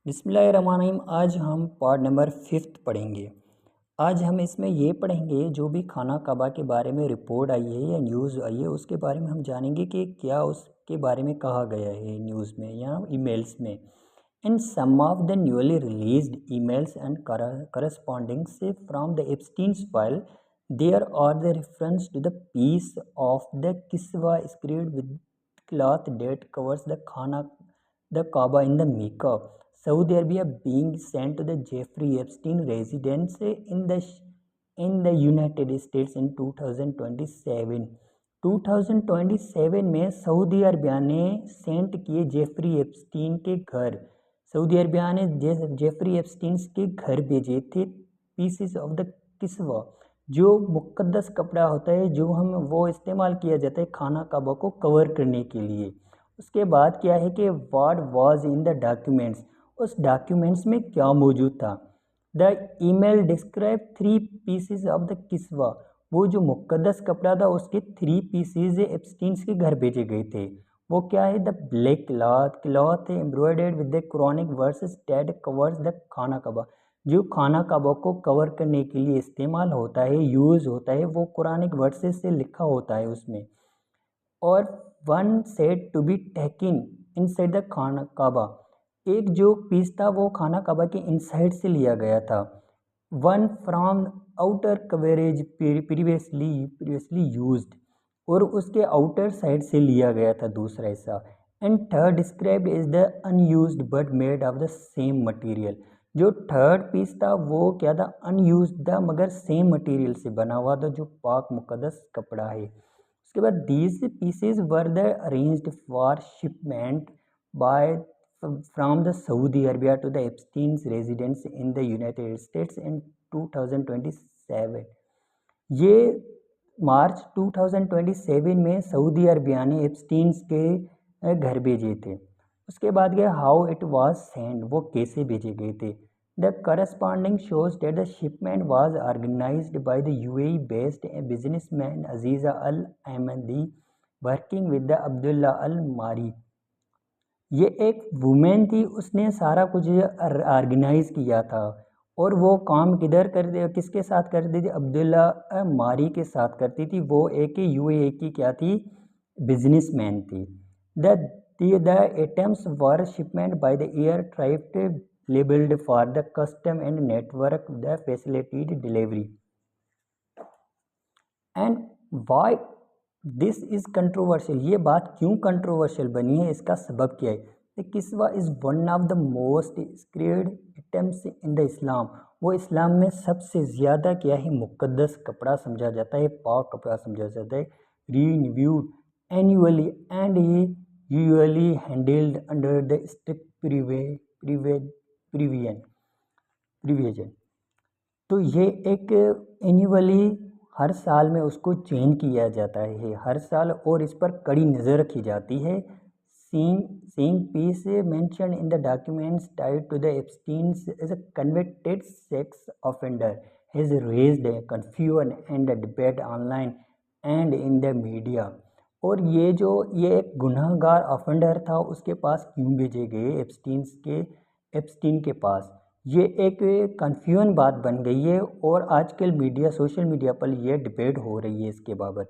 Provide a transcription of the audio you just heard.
बिस्मिल्लाहिर्रहमानिर्रहीम। आज हम पार्ट नंबर 5 पढ़ेंगे। आज हम इसमें ये पढ़ेंगे जो भी खाना काबा के बारे में रिपोर्ट आई है या न्यूज़ आई है उसके बारे में हम जानेंगे कि क्या उसके बारे में कहा गया है न्यूज़ में या ईमेल्स में। In some of the newly released emails and correspondings from the Epstein's file there are the reference to the piece of the kiswah screed with cloth that covers the Kaaba in the Mecca, Saudi Arabia, being sent to the Jeffrey Epstein residence in the United States in 2027। 2027 में Saudi Arabia ने Saint किए Jeffrey Epstein के घर। Saudi Arabia ने Jeffrey Epstein के घर भेजे थे पीसेस ऑफ द किस्वा, जो मुक़द्दस कपड़ा होता है जो वो इस्तेमाल किया जाता है खाना काबा को कवर करने के लिए। उसके बाद क्या है कि what was in the documents, उस डॉक्यूमेंट्स में क्या मौजूद था। The email describe 3 pieces of the kiswah, वो जो मुक़द्दस कपड़ा था उसके 3 पीसेस एप्स्टीन्स के घर भेजे गए थे। वो क्या है, the black cloth embroidered with the Quranic verses that covers the Khana काबा, जो खाना काबा को कवर करने के लिए इस्तेमाल होता है, यूज़ होता है, वो कुरानिक वर्सेस से लिखा होता है उसमें। और one said to be taken inside the Khana Kaaba, एक जो पीस था वो खाना काबा के इनसाइड से लिया गया था। One from outer coverage previously used, और उसके आउटर साइड से लिया गया था दूसरा हिस्सा। And third described is the unused but made of the same material, जो थर्ड पीस था वो क्या था, अनयूज्ड था मगर सेम मटेरियल से बना हुआ था, जो पाक मुकद्दस कपड़ा है। उसके बाद these pieces were the arranged for shipment by from the Saudi Arabia to the Epstein's residence in the United States in 2027। ये मार्च 2027 में सऊदी अरबिया ने एप्स्टीन्स के घर भेजे थे। उसके बाद गया हाउ इट वाज सेंड, वो कैसे भेजे गए थे। The corresponding shows that the shipment was organised by the UAE based businessman Aziza Al Ahmadi working with the Abdullah Al Mari. ये एक वुमेन थी, उसने सारा कुछ ऑर्गेनाइज किया था, और वो काम किसके साथ करती थी, अब्दुल्ला मारी के साथ करती थी। वो एक यूएई की क्या थी, बिजनेसमैन थी। The items were shipment by the air freight labelled for the custom and network the facilitated delivery. And why this is controversial, ये बात क्यों कंट्रोवर्शियल बनी है, इसका सबब क्या है। The kiswah is one of the most sacred items in the Islam, वो इस्लाम में सबसे ज़्यादा क्या है, मुक़द्दस कपड़ा समझा जाता है, पाक कपड़ा समझा जाता है। Renewed annually and usually handled under the strict provision. तो ये एक एनुअली हर साल में उसको चेंज किया जाता है हर साल, और इस पर कड़ी नज़र रखी जाती है। seeing piece mentioned in the documents tied to the Epstein's as a convicted sex offender has raised a confusion and a debate online and in the media। और ये एक गुनाहगार ऑफेंडर था, उसके पास क्यों भेजे गए एप्स्टीन के पास, ये एक कन्फ्यूजन बात बन गई है, और आजकल सोशल मीडिया पर ये डिबेट हो रही है इसके बाबत।